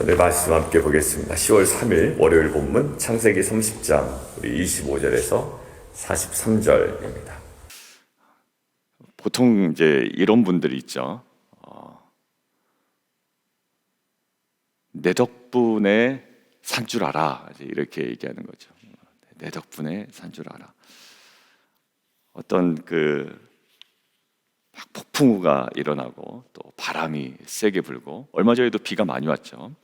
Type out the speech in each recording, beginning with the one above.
오늘 말씀 함께 보겠습니다. 10월 3일 월요일 본문 창세기 30장 우리 25절에서 43절입니다. 보통 이제 이런 분들이 있죠. 내 덕분에 산 줄 알아. 이렇게 얘기하는 거죠. 내 덕분에 산 줄 알아. 어떤 막 폭풍우가 일어나고 또 바람이 세게 불고 얼마 전에도 비가 많이 왔죠.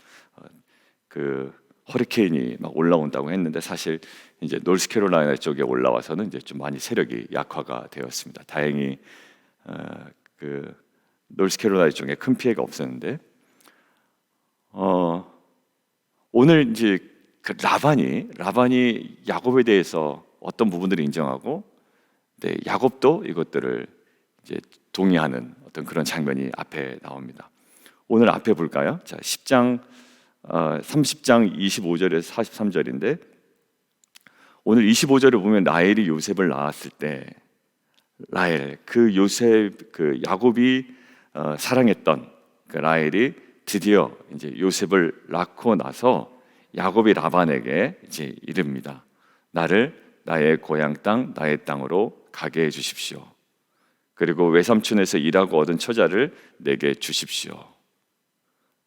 허리케인이 막 올라온다고 했는데 사실 이제 노스캐롤라이나 쪽에 올라와서는 이제 좀 많이 세력이 약화가 되었습니다. 다행히 노스캐롤라이나 쪽에 큰 피해가 없었는데 오늘 이제 라반이 야곱에 대해서 어떤 부분들을 인정하고 야곱도 이것들을 이제 동의하는 어떤 그런 장면이 앞에 나옵니다. 오늘 앞에 볼까요? 자, 30장 25절에서 43절인데 오늘 25절을 보면 라헬이 요셉을 낳았을 때 라헬 야곱이 사랑했던 라헬이 드디어 이제 요셉을 낳고 나서 야곱이 라반에게 이제 이릅니다. 나를 나의 고향 땅 나의 땅으로 가게 해 주십시오. 그리고 외삼촌에서 일하고 얻은 처자를 내게 주십시오.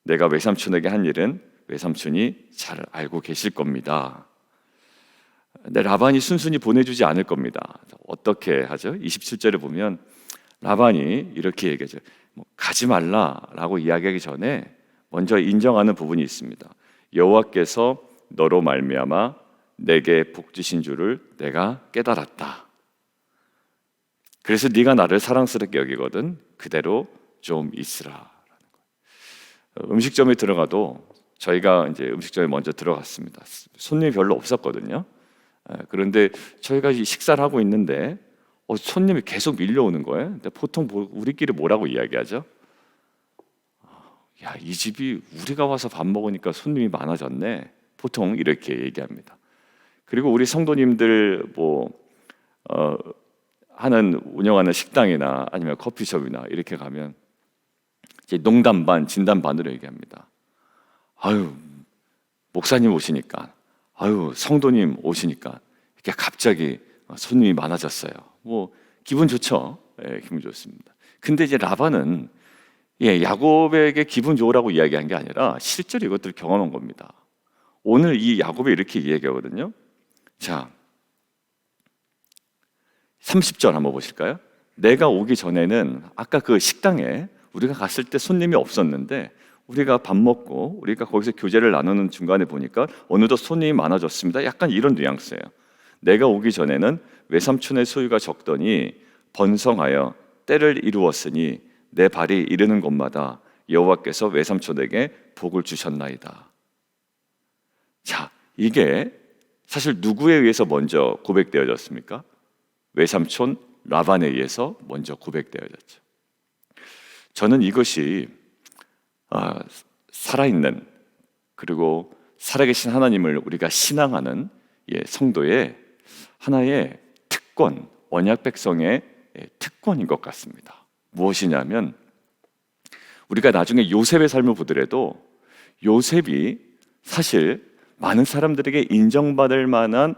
내가 외삼촌에게 한 일은 외삼촌이 잘 알고 계실 겁니다. 근데 라반이 순순히 보내주지 않을 겁니다. 어떻게 하죠? 27절에 보면 라반이 이렇게 얘기하죠. 가지 말라라고 이야기하기 전에 먼저 인정하는 부분이 있습니다. 여호와께서 너로 말미암아 내게 복 주신 줄을 내가 깨달았다. 그래서 네가 나를 사랑스럽게 여기거든 그대로 좀 있으라. 음식점에 들어가도 저희가 이제 음식점에 먼저 들어갔습니다. 손님이 별로 없었거든요. 그런데 저희가 식사를 하고 있는데 손님이 계속 밀려오는 거예요. 근데 보통 우리끼리 뭐라고 이야기하죠? 야, 이 집이 우리가 와서 밥 먹으니까 손님이 많아졌네. 보통 이렇게 얘기합니다. 그리고 우리 성도님들 운영하는 식당이나 아니면 커피숍이나 이렇게 가면 이제 농담 반, 진담 반으로 얘기합니다. 아유, 목사님 오시니까, 아유, 성도님 오시니까 이렇게 갑자기 손님이 많아졌어요. 기분 좋죠? 예, 기분 좋습니다. 근데 이제 라반은 야곱에게 기분 좋으라고 이야기한 게 아니라 실제로 이것들을 경험한 겁니다. 오늘 이 야곱이 이렇게 이야기하거든요. 자, 30절 한번 보실까요? 내가 오기 전에는 아까 그 식당에 우리가 갔을 때 손님이 없었는데 우리가 밥 먹고 우리가 거기서 교제를 나누는 중간에 보니까 어느덧 손님이 많아졌습니다. 약간 이런 뉘앙스예요. 내가 오기 전에는 외삼촌의 소유가 적더니 번성하여 때를 이루었으니 내 발이 이르는 곳마다 여호와께서 외삼촌에게 복을 주셨나이다. 자, 이게 사실 누구에 의해서 먼저 고백되어졌습니까? 외삼촌 라반에 의해서 먼저 고백되어졌죠. 저는 이것이 살아있는 그리고 살아계신 하나님을 우리가 신앙하는 성도의 하나의 특권, 언약 백성의 특권인 것 같습니다. 무엇이냐면 우리가 나중에 요셉의 삶을 보더라도 요셉이 사실 많은 사람들에게 인정받을 만한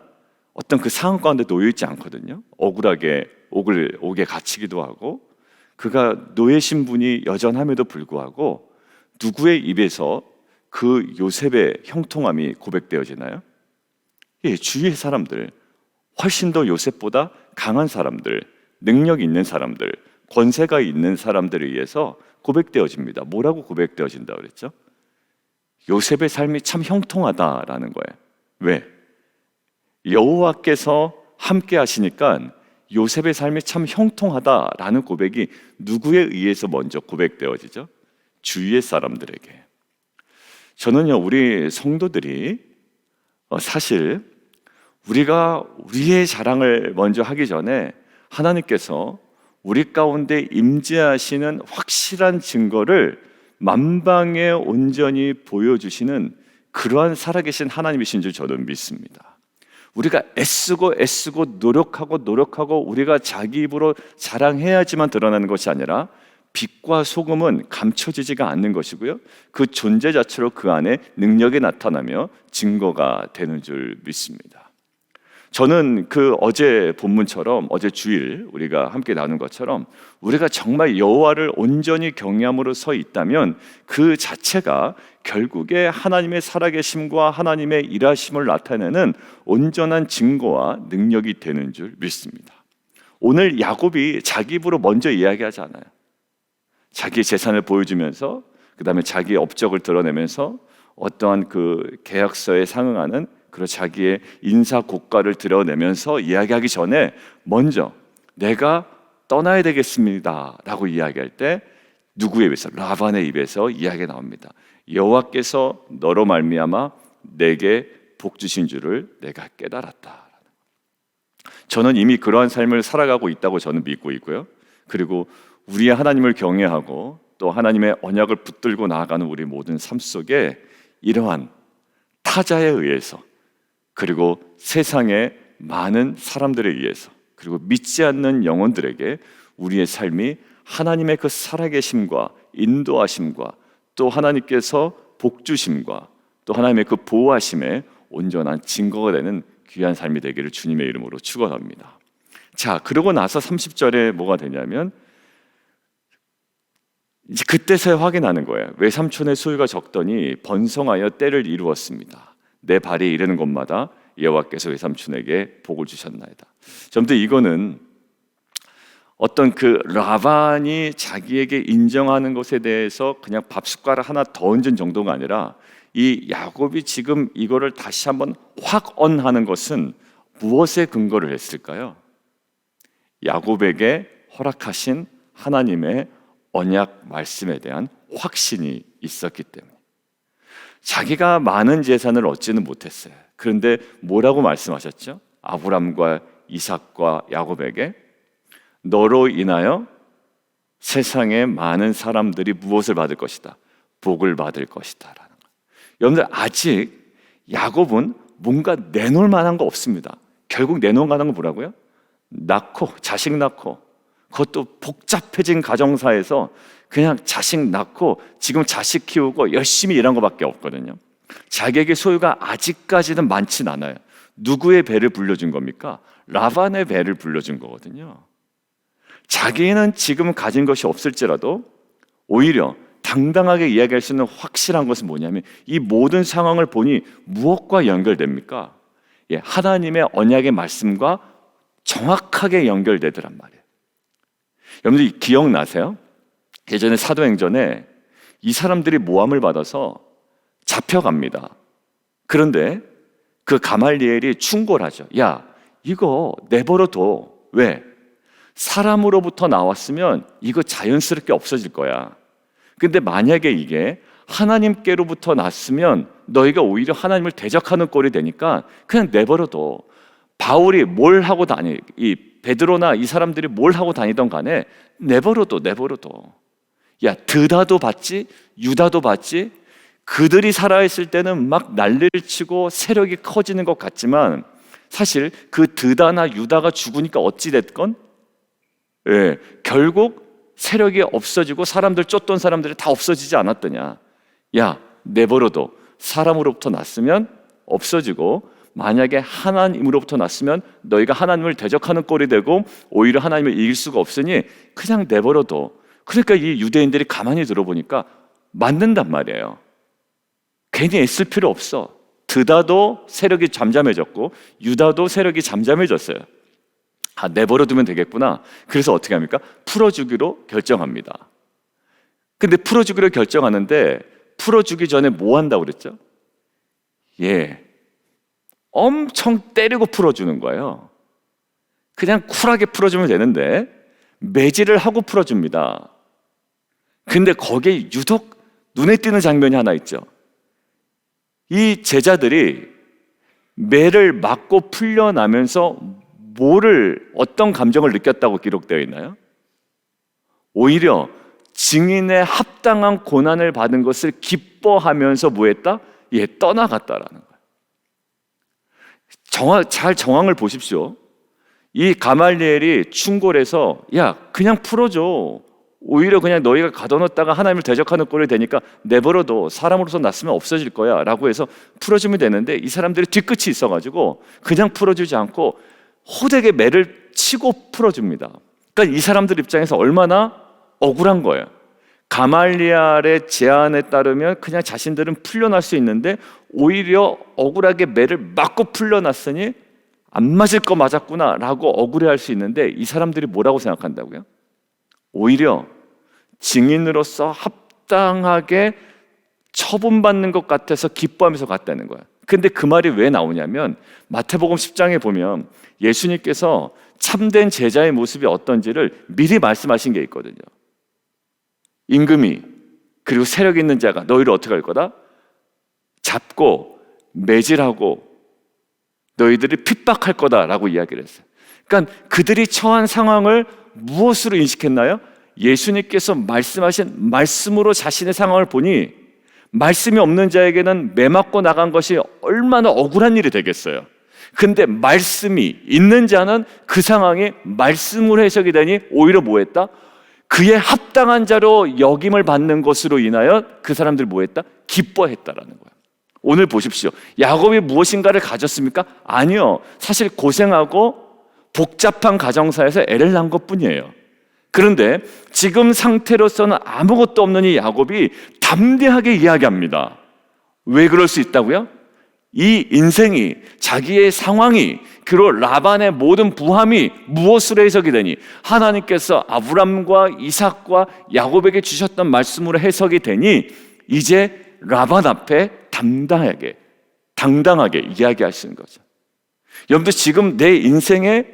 어떤 그 상황 가운데 놓여 있지 않거든요. 억울하게 옥에 갇히기도 하고 그가 노예 신분이 여전함에도 불구하고 누구의 입에서 그 요셉의 형통함이 고백되어지나요? 주위의 사람들, 훨씬 더 요셉보다 강한 사람들, 능력 있는 사람들, 권세가 있는 사람들에 의해서 고백되어집니다. 뭐라고 고백되어진다 그랬죠? 요셉의 삶이 참 형통하다라는 거예요. 왜? 여호와께서 함께 하시니까 요셉의 삶이 참 형통하다라는 고백이 누구에 의해서 먼저 고백되어지죠? 주위의 사람들에게. 저는요, 우리 성도들이 사실 우리가 우리의 자랑을 먼저 하기 전에 하나님께서 우리 가운데 임재하시는 확실한 증거를 만방에 온전히 보여주시는 그러한 살아계신 하나님이신 줄 저는 믿습니다. 우리가 애쓰고 노력하고 우리가 자기 입으로 자랑해야지만 드러나는 것이 아니라 빛과 소금은 감춰지지가 않는 것이고요. 그 존재 자체로 그 안에 능력이 나타나며 증거가 되는 줄 믿습니다. 저는 그 어제 본문처럼 어제 주일 우리가 함께 나눈 것처럼 우리가 정말 여호와를 온전히 경외함으로 서 있다면 그 자체가 결국에 하나님의 살아계심과 하나님의 일하심을 나타내는 온전한 증거와 능력이 되는 줄 믿습니다. 오늘 야곱이 자기 입으로 먼저 이야기하지 않아요. 자기 재산을 보여주면서 그 다음에 자기의 업적을 드러내면서 어떠한 그 계약서에 상응하는 그런 자기의 인사 고가를 드러내면서 이야기하기 전에 먼저 내가 떠나야 되겠습니다 라고 이야기할 때 누구의 입에서? 라반의 입에서 이야기가 나옵니다. 여호와께서 너로 말미암아 내게 복 주신 줄을 내가 깨달았다. 저는 이미 그러한 삶을 살아가고 있다고 저는 믿고 있고요. 그리고 우리의 하나님을 경외하고 또 하나님의 언약을 붙들고 나아가는 우리 모든 삶 속에 이러한 타자에 의해서 그리고 세상의 많은 사람들에 의해서 그리고 믿지 않는 영혼들에게 우리의 삶이 하나님의 그 살아계심과 인도하심과 또 하나님께서 복주심과 또 하나님의 그 보호하심의 온전한 증거가 되는 귀한 삶이 되기를 주님의 이름으로 축원합니다. 자, 그러고 나서 30절에 뭐가 되냐면 이제 그때서야 확인하는 거예요. 외삼촌의 소유가 적더니 번성하여 때를 이루었습니다. 내 발이 이르는 곳마다 여호와께서 외삼촌에게 복을 주셨나이다. 좀더 이거는 어떤 그 라반이 자기에게 인정하는 것에 대해서 그냥 밥숟가락 하나 더 얹은 정도가 아니라 이 야곱이 지금 이거를 다시 한번 확언하는 것은 무엇에 근거를 했을까요? 야곱에게 허락하신 하나님의 언약 말씀에 대한 확신이 있었기 때문에 자기가 많은 재산을 얻지는 못했어요. 그런데 뭐라고 말씀하셨죠? 아브람과 이삭과 야곱에게 너로 인하여 세상의 많은 사람들이 무엇을 받을 것이다? 복을 받을 것이다 라는 거예요. 여러분들 아직 야곱은 뭔가 내놓을 만한 거 없습니다. 결국 내놓을 만한 건 뭐라고요? 낳고 자식 낳고 그것도 복잡해진 가정사에서 그냥 자식 낳고 지금 자식 키우고 열심히 일한 것밖에 없거든요. 자기에게 소유가 아직까지는 많진 않아요. 누구의 배를 불려준 겁니까? 라반의 배를 불려준 거거든요. 자기는 지금 가진 것이 없을지라도 오히려 당당하게 이야기할 수 있는 확실한 것은 뭐냐면 이 모든 상황을 보니 무엇과 연결됩니까? 하나님의 언약의 말씀과 정확하게 연결되더란 말이에요. 여러분들 기억나세요? 예전에 사도행전에 이 사람들이 모함을 받아서 잡혀갑니다. 그런데 그 가말리엘이 충고하죠. 야, 이거 내버려둬. 왜? 사람으로부터 나왔으면 이거 자연스럽게 없어질 거야. 근데 만약에 이게 하나님께로부터 났으면 너희가 오히려 하나님을 대적하는 꼴이 되니까 그냥 내버려둬. 바울이 뭘 하고 이 베드로나 이 사람들이 뭘 하고 다니던 간에 내버려둬. 야, 드다도 봤지? 유다도 봤지? 그들이 살아있을 때는 막 난리를 치고 세력이 커지는 것 같지만 사실 그 드다나 유다가 죽으니까 어찌됐건 결국 세력이 없어지고 사람들 쫓던 사람들이 다 없어지지 않았더냐. 야, 내버려둬. 사람으로부터 났으면 없어지고 만약에 하나님으로부터 났으면 너희가 하나님을 대적하는 꼴이 되고 오히려 하나님을 이길 수가 없으니 그냥 내버려둬. 그러니까 이 유대인들이 가만히 들어보니까 맞는단 말이에요. 괜히 애쓸 필요 없어. 드다도 세력이 잠잠해졌고 유다도 세력이 잠잠해졌어요. 내버려두면 되겠구나. 그래서 어떻게 합니까? 풀어주기로 결정합니다. 근데 풀어주기로 결정하는데 풀어주기 전에 뭐 한다고 그랬죠? 엄청 때리고 풀어주는 거예요. 그냥 쿨하게 풀어주면 되는데 매질을 하고 풀어줍니다. 근데 거기에 유독 눈에 띄는 장면이 하나 있죠. 이 제자들이 매를 맞고 풀려나면서 어떤 감정을 느꼈다고 기록되어 있나요? 오히려 증인의 합당한 고난을 받은 것을 기뻐하면서 뭐했다? 떠나갔다라는 거예요. 잘 정황을 보십시오. 이 가말리엘이 충고를 해서 야, 그냥 풀어줘. 오히려 그냥 너희가 가둬놓다가 하나님을 대적하는 꼴이 되니까 내버려도 사람으로서 났으면 없어질 거야 라고 해서 풀어주면 되는데, 이 사람들이 뒤끝이 있어가지고 그냥 풀어주지 않고 호되게 매를 치고 풀어줍니다. 그러니까 이 사람들 입장에서 얼마나 억울한 거예요. 가말리알의 제안에 따르면 그냥 자신들은 풀려날 수 있는데 오히려 억울하게 매를 맞고 풀려났으니 안 맞을 거 맞았구나 라고 억울해할 수 있는데, 이 사람들이 뭐라고 생각한다고요? 오히려 증인으로서 합당하게 처분받는 것 같아서 기뻐하면서 갔다는 거야. 근데 그 말이 왜 나오냐면, 마태복음 10장에 보면 예수님께서 참된 제자의 모습이 어떤지를 미리 말씀하신 게 있거든요. 임금이 그리고 세력 있는 자가 너희를 어떻게 할 거다? 잡고 매질하고 너희들이 핍박할 거다라고 이야기를 했어요. 그러니까 그들이 처한 상황을 무엇으로 인식했나요? 예수님께서 말씀하신 말씀으로 자신의 상황을 보니, 말씀이 없는 자에게는 매맞고 나간 것이 얼마나 억울한 일이 되겠어요. 근데 말씀이 있는 자는 그 상황이 말씀으로 해석이 되니 오히려 뭐했다? 그의 합당한 자로 여김을 받는 것으로 인하여 그 사람들 뭐했다? 기뻐했다라는 거예요. 오늘 보십시오. 야곱이 무엇인가를 가졌습니까? 아니요. 사실 고생하고 복잡한 가정사에서 애를 낳은 것뿐이에요. 그런데 지금 상태로서는 아무것도 없는 이 야곱이 담대하게 이야기합니다. 왜 그럴 수 있다고요? 이 인생이, 자기의 상황이, 그리고 라반의 모든 부함이 무엇으로 해석이 되니? 하나님께서 아브람과 이삭과 야곱에게 주셨던 말씀으로 해석이 되니 이제 라반 앞에 당당하게 이야기하시는 거죠. 여러분들, 지금 내 인생에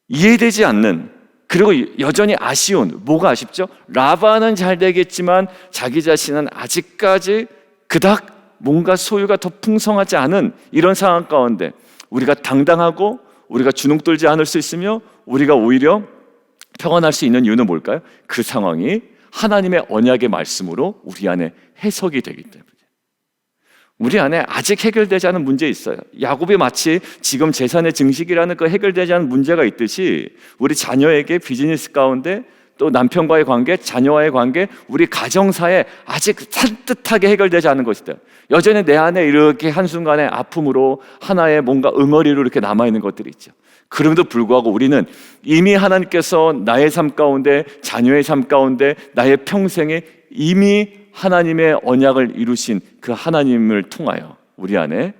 이해되지 않는, 그리고 여전히 아쉬운, 뭐가 아쉽죠? 라반은 잘 되겠지만 자기 자신은 아직까지 그닥 뭔가 소유가 더 풍성하지 않은 이런 상황 가운데 우리가 당당하고 우리가 주눅 들지 않을 수 있으며 우리가 오히려 평안할 수 있는 이유는 뭘까요? 그 상황이 하나님의 언약의 말씀으로 우리 안에 해석이 되기 때문에. 우리 안에 아직 해결되지 않은 문제 있어요. 야곱이 마치 지금 재산의 증식이라는 그 해결되지 않은 문제가 있듯이 우리 자녀에게 비즈니스 가운데, 또 남편과의 관계, 자녀와의 관계, 우리 가정사에 아직 산뜻하게 해결되지 않은 것이다. 여전히 내 안에 이렇게 한순간에 아픔으로 하나의 뭔가 응어리로 이렇게 남아있는 것들이 있죠. 그럼에도 불구하고 우리는 이미 하나님께서 나의 삶 가운데, 자녀의 삶 가운데, 나의 평생에 이미 하나님의 언약을 이루신 그 하나님을 통하여 우리 안에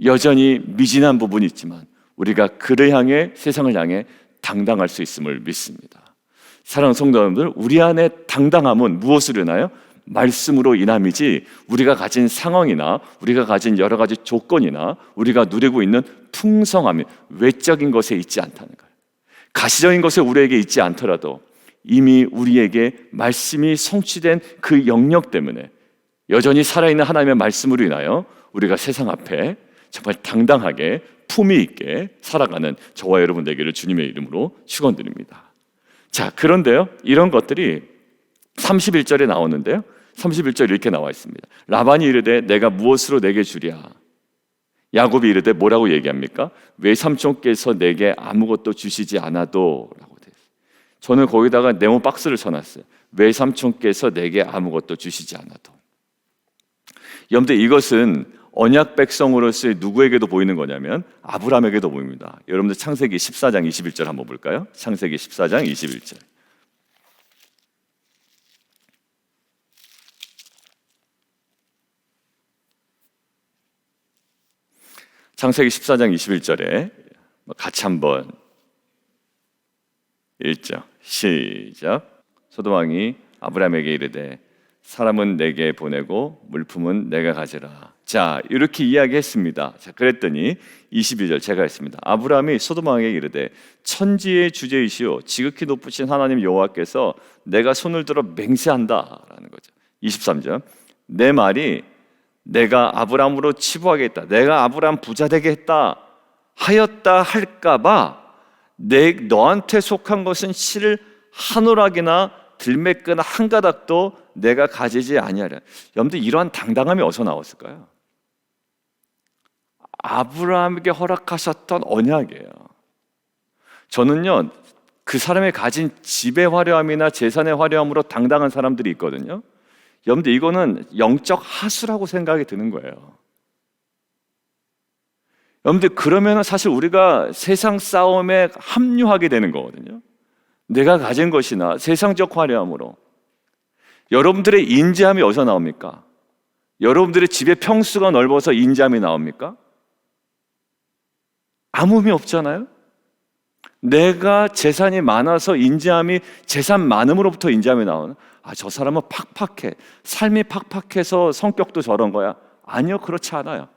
여전히 미진한 부분이 있지만 우리가 그를 향해, 세상을 향해 당당할 수 있음을 믿습니다. 사랑하는 성도 여러분들, 우리 안에 당당함은 무엇으로 인하여? 말씀으로 인함이지 우리가 가진 상황이나 우리가 가진 여러 가지 조건이나 우리가 누리고 있는 풍성함이 외적인 것에 있지 않다는 거예요. 가시적인 것에 우리에게 있지 않더라도 이미 우리에게 말씀이 성취된 그 영역 때문에 여전히 살아있는 하나님의 말씀으로 인하여 우리가 세상 앞에 정말 당당하게 품위 있게 살아가는 저와 여러분 되기를 주님의 이름으로 축원드립니다. 자, 그런데요, 이런 것들이 31절에 나오는데요, 31절 이렇게 나와 있습니다. 라반이 이르되 내가 무엇으로 내게 주랴? 야곱이 이르되 뭐라고 얘기합니까? 외삼촌께서 내게 아무것도 주시지 않아도 라고 되어 있어요. 저는 거기다가 네모 박스를 쳐놨어요. 외삼촌께서 내게 아무것도 주시지 않아도. 여러분들, 이것은 언약 백성으로서의 누구에게도 보이는 거냐면 아브라함에게도 보입니다. 여러분들 창세기 14장 21절 한번 볼까요? 창세기 14장 21절. 창세기 14장 21절에 같이 한번 읽죠. 시작. 소돔 왕이 아브라함에게 이르되 사람은 내게 보내고 물품은 내가 가지라. 자, 이렇게 이야기했습니다. 자, 그랬더니 22절 제가 했습니다. 아브라함이 소돔 왕에게 이르되 천지의 주제이시오 지극히 높으신 하나님 여호와께서 내가 손을 들어 맹세한다라는 거죠. 23절. 내 말이 내가 아브라함으로 치부하겠다, 내가 아브라함 부자 되게 했다 하였다 할까봐 너한테 속한 것은 실 한 오락이나 들매끈 한 가닥도 내가 가지지 아니하랴. 여러분들, 이러한 당당함이 어디서 나왔을까요? 아브라함에게 허락하셨던 언약이에요. 저는요, 그 사람이 가진 집의 화려함이나 재산의 화려함으로 당당한 사람들이 있거든요. 여러분들 이거는 영적 하수라고 생각이 드는 거예요. 여러분들 그러면 사실 우리가 세상 싸움에 합류하게 되는 거거든요. 내가 가진 것이나 세상적 화려함으로. 여러분들의 인자함이 어디서 나옵니까? 여러분들의 집의 평수가 넓어서 인자함이 나옵니까? 아무 의미 없잖아요. 내가 재산이 많아서 인자함이, 재산 많음으로부터 인자함이 나오는, 저 사람은 팍팍해, 삶이 팍팍해서 성격도 저런 거야. 아니요, 그렇지 않아요.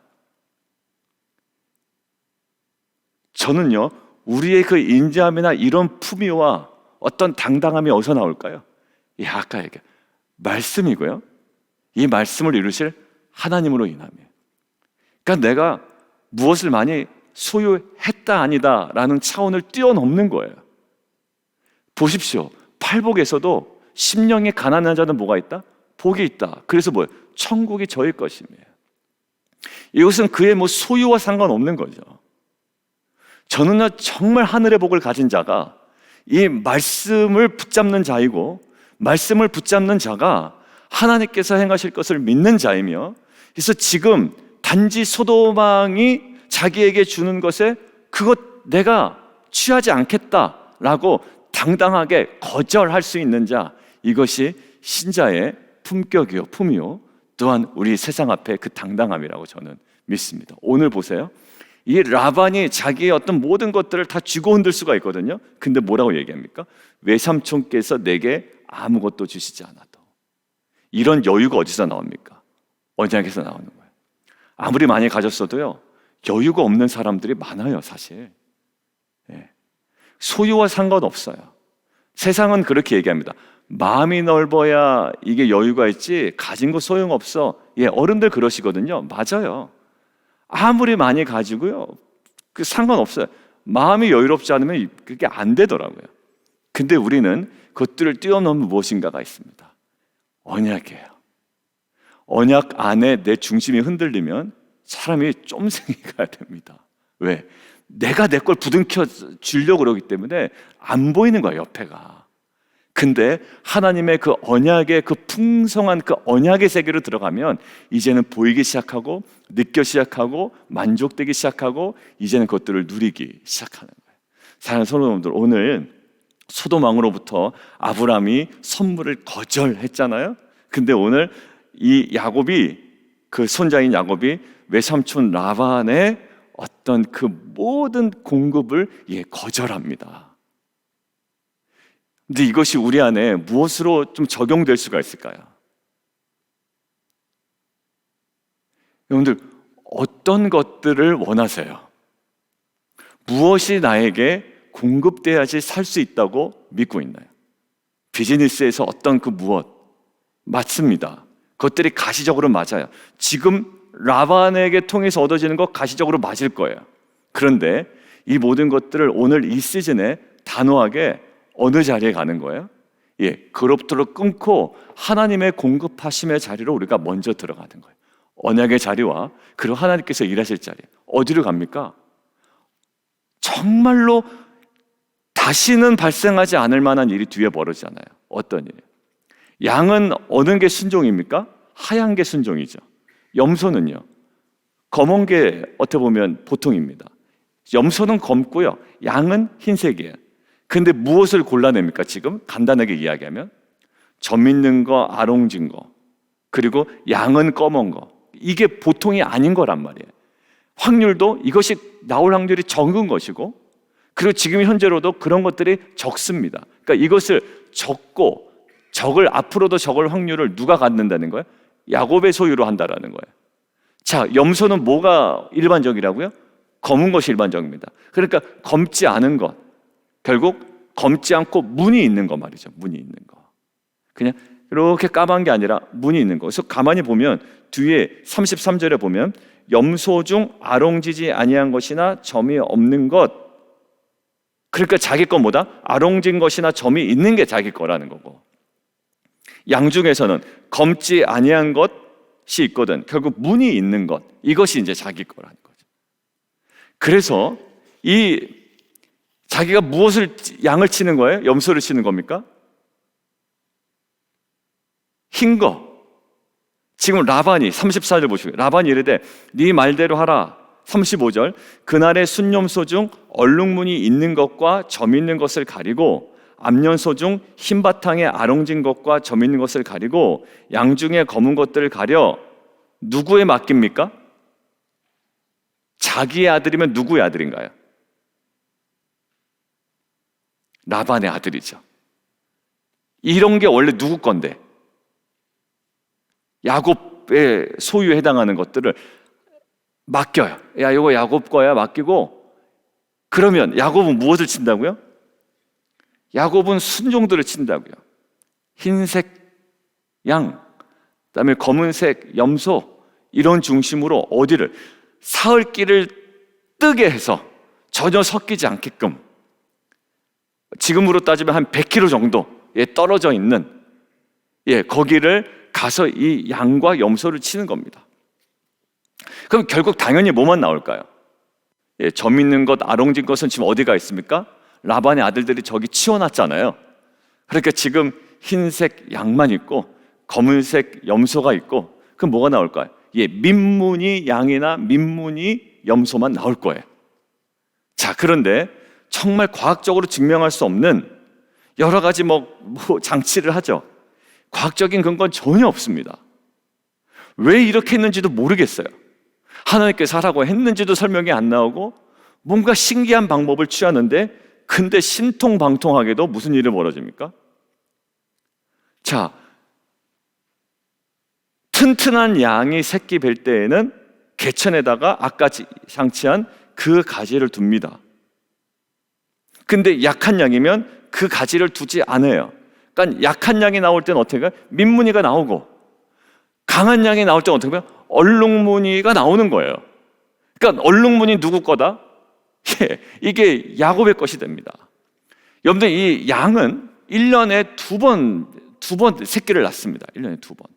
저는요, 우리의 그 인자함이나 이런 품위와 어떤 당당함이 어디서 나올까요? 아까 얘기 말씀이고요. 이 말씀을 이루실 하나님으로 인함이에요. 그러니까 내가 무엇을 많이 소유했다 아니다 라는 차원을 뛰어넘는 거예요. 보십시오. 팔복에서도 심령이 가난한 자는 뭐가 있다? 복이 있다. 그래서 뭐예요? 천국이 저의 것임이에요. 이것은 그의 소유와 상관없는 거죠. 저는 정말 하늘의 복을 가진 자가 이 말씀을 붙잡는 자이고, 말씀을 붙잡는 자가 하나님께서 행하실 것을 믿는 자이며, 그래서 지금 단지 소도망이 자기에게 주는 것에 그것 내가 취하지 않겠다라고 당당하게 거절할 수 있는 자, 이것이 신자의 품격이요, 품이요, 또한 우리 세상 앞에 그 당당함이라고 저는 믿습니다. 오늘 보세요. 이 라반이 자기의 어떤 모든 것들을 다 쥐고 흔들 수가 있거든요. 근데 뭐라고 얘기합니까? 외삼촌께서 내게 아무것도 주시지 않아도. 이런 여유가 어디서 나옵니까? 언약에서 나오는 거예요. 아무리 많이 가졌어도요, 여유가 없는 사람들이 많아요, 사실. 소유와 상관없어요. 세상은 그렇게 얘기합니다. 마음이 넓어야 이게 여유가 있지 가진 거 소용없어. 어른들 그러시거든요. 맞아요. 아무리 많이 가지고요, 그 상관없어요. 마음이 여유롭지 않으면 그게 안 되더라고요. 근데 우리는 그것들을 뛰어넘는 무엇인가가 있습니다. 언약이에요. 언약 안에 내 중심이 흔들리면 사람이 쫌생이가 됩니다. 왜? 내가 내 걸 부둥켜 주려고 그러기 때문에 안 보이는 거야, 옆에가. 근데 하나님의 그 언약의 그 풍성한 그 언약의 세계로 들어가면 이제는 보이기 시작하고, 느껴 시작하고, 만족되기 시작하고, 이제는 그것들을 누리기 시작하는 거예요. 사랑하는 성도님들, 오늘 소돔왕으로부터 아브라함이 선물을 거절했잖아요. 근데 오늘 이 야곱이, 그 손자인 야곱이 외삼촌 라반의 어떤 그 모든 공급을 거절합니다. 근데 이것이 우리 안에 무엇으로 좀 적용될 수가 있을까요? 여러분들, 어떤 것들을 원하세요? 무엇이 나에게 공급돼야지 살 수 있다고 믿고 있나요? 비즈니스에서 어떤 그 무엇 맞습니다. 그것들이 가시적으로 맞아요. 지금 라반에게 통해서 얻어지는 것 가시적으로 맞을 거예요. 그런데 이 모든 것들을 오늘 이 시즌에 단호하게 어느 자리에 가는 거예요? 그로부터 끊고 하나님의 공급하심의 자리로 우리가 먼저 들어가는 거예요. 언약의 자리와 그리고 하나님께서 일하실 자리. 어디로 갑니까? 정말로 다시는 발생하지 않을 만한 일이 뒤에 벌어지잖아요. 어떤 일이에요? 양은 어느 게 순종입니까? 하얀 게 순종이죠. 염소는요, 검은 게 어떻게 보면 보통입니다. 염소는 검고요, 양은 흰색이에요. 근데 무엇을 골라냅니까? 지금 간단하게 이야기하면 점 있는 거, 아롱진 거, 그리고 양은 검은 거. 이게 보통이 아닌 거란 말이에요. 확률도 이것이 나올 확률이 적은 것이고, 그리고 지금 현재로도 그런 것들이 적습니다. 그러니까 이것을 적고 적을 앞으로도 적을 확률을 누가 갖는다는 거예요? 야곱의 소유로 한다라는 거예요. 자, 염소는 뭐가 일반적이라고요? 검은 것이 일반적입니다. 그러니까 검지 않은 것, 결국 검지 않고 무늬 있는 거 말이죠. 무늬 있는 거. 그냥 이렇게 까만 게 아니라 무늬 있는 거. 그래서 가만히 보면 뒤에 33절에 보면 염소 중 아롱지지 아니한 것이나 점이 없는 것. 그러니까 자기 것보다 아롱진 것이나 점이 있는 게 자기 거라는 거고, 양 중에서는 검지 아니한 것이 있거든. 결국 무늬 있는 것, 이것이 이제 자기 거라는 거죠. 그래서 이 자기가 무엇을 양을 치는 거예요? 염소를 치는 겁니까? 흰 거. 지금 라반이 34절 보시고 라반이 이르되 네 말대로 하라. 35절 그날의 순염소 중 얼룩무늬 있는 것과 점 있는 것을 가리고 암염소 중 흰 바탕에 아롱진 것과 점 있는 것을 가리고 양 중에 검은 것들을 가려 누구에 맡깁니까? 자기의 아들이면 누구의 아들인가요? 라반의 아들이죠. 이런 게 원래 누구 건데? 야곱의 소유에 해당하는 것들을 맡겨요. 야, 이거 야곱 거야 맡기고, 그러면 야곱은 무엇을 친다고요? 야곱은 순종들을 친다고요. 흰색 양, 그다음에 검은색 염소, 이런 중심으로 어디를 사흘길을 뜨게 해서 전혀 섞이지 않게끔, 지금으로 따지면 한 100km 정도에 떨어져 있는, 거기를 가서 이 양과 염소를 치는 겁니다. 그럼 결국 당연히 뭐만 나올까요? 점 있는 것, 아롱진 것은 지금 어디가 있습니까? 라반의 아들들이 저기 치워놨잖아요. 그러니까 지금 흰색 양만 있고 검은색 염소가 있고, 그럼 뭐가 나올까요? 민무늬 양이나 민무늬 염소만 나올 거예요. 자, 그런데 정말 과학적으로 증명할 수 없는 여러 가지 장치를 하죠. 과학적인 근거는 전혀 없습니다. 왜 이렇게 했는지도 모르겠어요. 하나님께서 하라고 했는지도 설명이 안 나오고, 뭔가 신기한 방법을 취하는데, 근데 신통방통하게도 무슨 일이 벌어집니까? 자, 튼튼한 양이 새끼 뵐 때에는 개천에다가 아까 장치한 그 가지를 둡니다. 근데 약한 양이면 그 가지를 두지 않아요. 그러니까 약한 양이 나올 때는 어떻게 해요? 민무늬가 나오고, 강한 양이 나올 때는 어떻게 해요? 얼룩무늬가 나오는 거예요. 그러니까 얼룩무늬 누구 거다? 이게 야곱의 것이 됩니다. 여러분들, 이 양은 1년에 두 번 새끼를 낳습니다. 1년에 2번.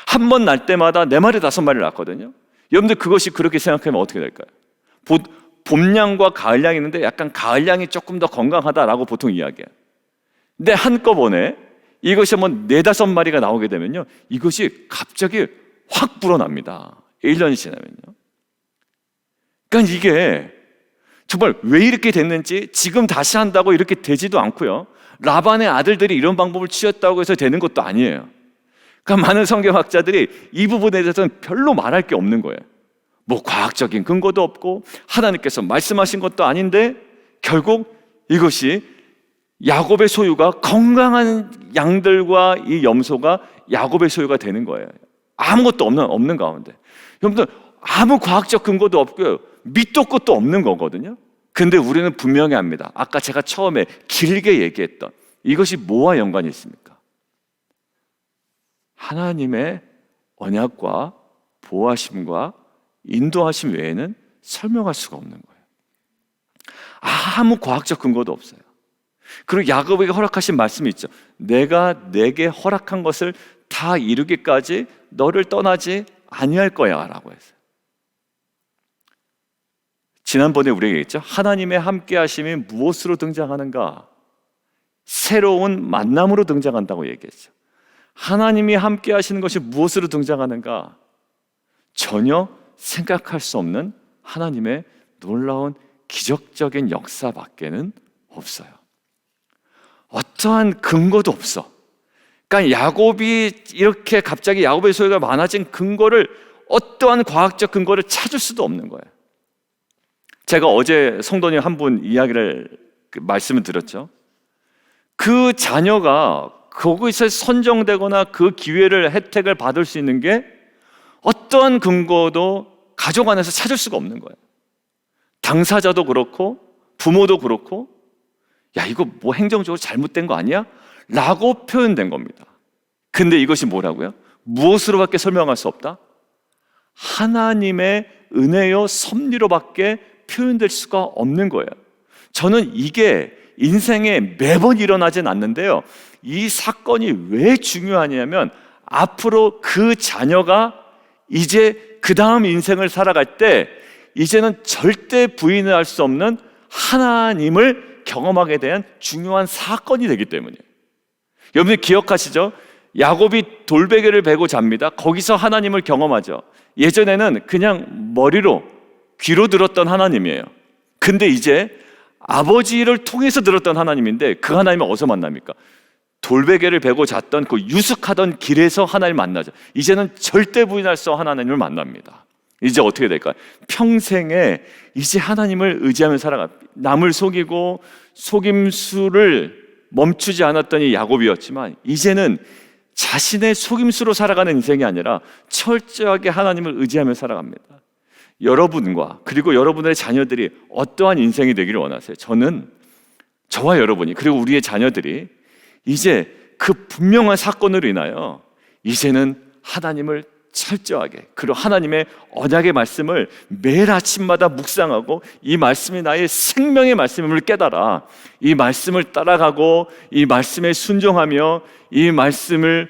한 번 날 때마다 4마리, 5마리를 낳거든요. 여러분들, 그것이 그렇게 생각하면 어떻게 될까요? 봄양과 가을양이 있는데 약간 가을양이 조금 더 건강하다라고 보통 이야기해요. 근데 한꺼번에 이것이 한번 4-5마리가 나오게 되면요, 이것이 갑자기 확 불어납니다. 1년이 지나면요. 그러니까 이게 정말 왜 이렇게 됐는지, 지금 다시 한다고 이렇게 되지도 않고요, 라반의 아들들이 이런 방법을 취했다고 해서 되는 것도 아니에요. 그러니까 많은 성경학자들이 이 부분에 대해서는 별로 말할 게 없는 거예요. 과학적인 근거도 없고 하나님께서 말씀하신 것도 아닌데, 결국 이것이 야곱의 소유가, 건강한 양들과 이 염소가 야곱의 소유가 되는 거예요. 아무것도 없는 가운데. 여러분들, 아무 과학적 근거도 없고요, 밑도 끝도 없는 거거든요. 근데 우리는 분명히 압니다. 아까 제가 처음에 길게 얘기했던 이것이 뭐와 연관이 있습니까? 하나님의 언약과 보호하심과 인도하심 외에는 설명할 수가 없는 거예요. 아무 과학적 근거도 없어요. 그리고 야곱에게 허락하신 말씀이 있죠. 내가 내게 허락한 것을 다 이루기까지 너를 떠나지 아니할 거야 라고 했어요. 지난번에 우리가 얘기했죠. 하나님의 함께 하심이 무엇으로 등장하는가? 새로운 만남으로 등장한다고 얘기했죠. 하나님이 함께 하시는 것이 무엇으로 등장하는가? 전혀 생각할 수 없는 하나님의 놀라운 기적적인 역사밖에는 없어요. 어떠한 근거도 없어. 그러니까 야곱이 이렇게 갑자기 야곱의 소유가 많아진 근거를, 어떠한 과학적 근거를 찾을 수도 없는 거예요. 제가 어제 성도님 한 분 말씀을 드렸죠. 그 자녀가 거기서 선정되거나 그 기회를, 혜택을 받을 수 있는 게 어떠한 근거도 가족 안에서 찾을 수가 없는 거예요. 당사자도 그렇고 부모도 그렇고, 야, 이거 행정적으로 잘못된 거 아니야? 라고 표현된 겁니다. 근데 이것이 뭐라고요? 무엇으로밖에 설명할 수 없다? 하나님의 은혜요 섭리로밖에 표현될 수가 없는 거예요. 저는 이게 인생에 매번 일어나진 않는데요, 이 사건이 왜 중요하냐면, 앞으로 그 자녀가 이제 그 다음 인생을 살아갈 때 이제는 절대 부인할 수 없는 하나님을 경험하게 된 중요한 사건이 되기 때문이에요. 여러분들 기억하시죠? 야곱이 돌베개를 베고 잡니다. 거기서 하나님을 경험하죠. 예전에는 그냥 머리로 귀로 들었던 하나님이에요. 근데 이제 아버지를 통해서 들었던 하나님인데 그 하나님을 어디서 만납니까? 돌베개를 베고 잤던 그 유숙하던 길에서 하나님을 만나죠. 이제는 절대 부인할 수 없는 하나님을 만납니다. 이제 어떻게 될까요? 평생에 이제 하나님을 의지하며 살아갑니다. 남을 속이고 속임수를 멈추지 않았던 이 야곱이었지만 이제는 자신의 속임수로 살아가는 인생이 아니라 철저하게 하나님을 의지하며 살아갑니다. 여러분과 그리고 여러분의 자녀들이 어떠한 인생이 되기를 원하세요? 저는 저와 여러분이 그리고 우리의 자녀들이 이제 그 분명한 사건으로 인하여 이제는 하나님을 철저하게 그리고 하나님의 언약의 말씀을 매일 아침마다 묵상하고 이 말씀이 나의 생명의 말씀임을 깨달아 이 말씀을 따라가고 이 말씀에 순종하며 이 말씀을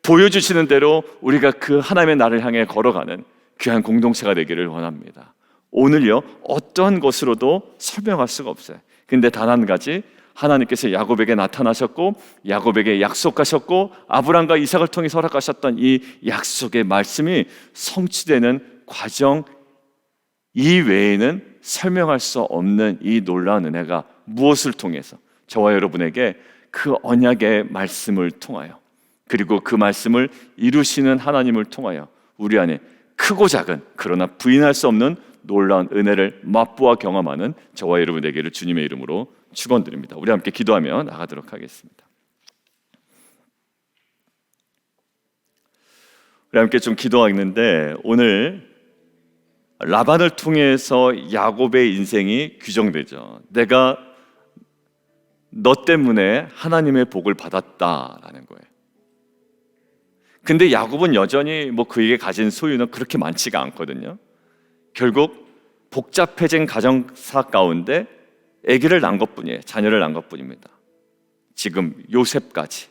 보여주시는 대로 우리가 그 하나님의 나를 향해 걸어가는 귀한 공동체가 되기를 원합니다. 오늘요 어떠한 것으로도 설명할 수가 없어요. 근데 단 한 가지 하나님께서 야곱에게 나타나셨고 야곱에게 약속하셨고 아브람과 이삭을 통해 허락하셨던 이 약속의 말씀이 성취되는 과정 이외에는 설명할 수 없는 이 놀라운 은혜가 무엇을 통해서 저와 여러분에게 그 언약의 말씀을 통하여 그리고 그 말씀을 이루시는 하나님을 통하여 우리 안에 크고 작은 그러나 부인할 수 없는 놀라운 은혜를 맛보아 경험하는 저와 여러분 되기를 주님의 이름으로 축원드립니다. 우리 함께 기도하며 나가도록 하겠습니다. 우리 함께 좀 기도하겠는데 오늘 라반을 통해서 야곱의 인생이 규정되죠. 내가 너 때문에 하나님의 복을 받았다라는 거예요. 근데 야곱은 여전히 그에게 가진 소유는 그렇게 많지가 않거든요. 결국 복잡해진 가정사 가운데 아기를 낳은 것뿐이에요. 자녀를 낳은 것뿐입니다. 지금 요셉까지.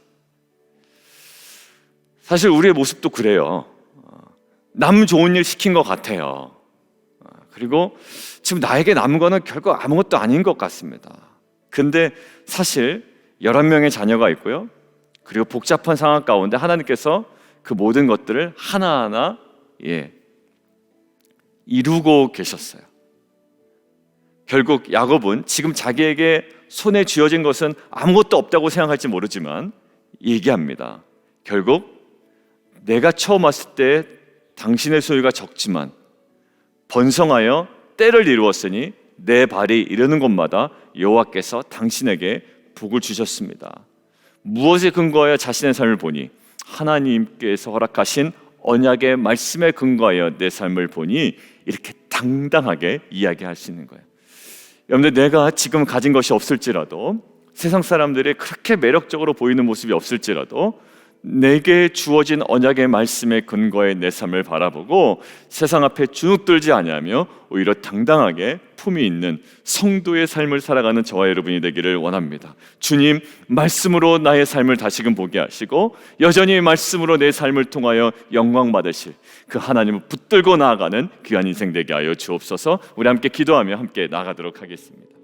사실 우리의 모습도 그래요. 남 좋은 일 시킨 것 같아요. 그리고 지금 나에게 남은 거는 결국 아무것도 아닌 것 같습니다. 근데 사실 11명의 자녀가 있고요. 그리고 복잡한 상황 가운데 하나님께서 그 모든 것들을 하나하나 이루고 계셨어요. 결국 야곱은 지금 자기에게 손에 쥐어진 것은 아무것도 없다고 생각할지 모르지만 얘기합니다. 결국 내가 처음 왔을 때 당신의 소유가 적지만 번성하여 때를 이루었으니 내 발이 이르는 곳마다 여호와께서 당신에게 복을 주셨습니다. 무엇에 근거하여 자신의 삶을 보니 하나님께서 허락하신 언약의 말씀에 근거하여 내 삶을 보니 이렇게 당당하게 이야기할 수 있는 거예요. 여러분들 내가 지금 가진 것이 없을지라도 세상 사람들이 그렇게 매력적으로 보이는 모습이 없을지라도 내게 주어진 언약의 말씀에 근거해 내 삶을 바라보고 세상 앞에 주눅들지 아니하며 오히려 당당하게 품위 있는 성도의 삶을 살아가는 저와 여러분이 되기를 원합니다. 주님 말씀으로 나의 삶을 다시금 보게 하시고 여전히 말씀으로 내 삶을 통하여 영광 받으실 그 하나님을 붙들고 나아가는 귀한 인생 되게 하여 주옵소서. 우리 함께 기도하며 함께 나아가도록 하겠습니다.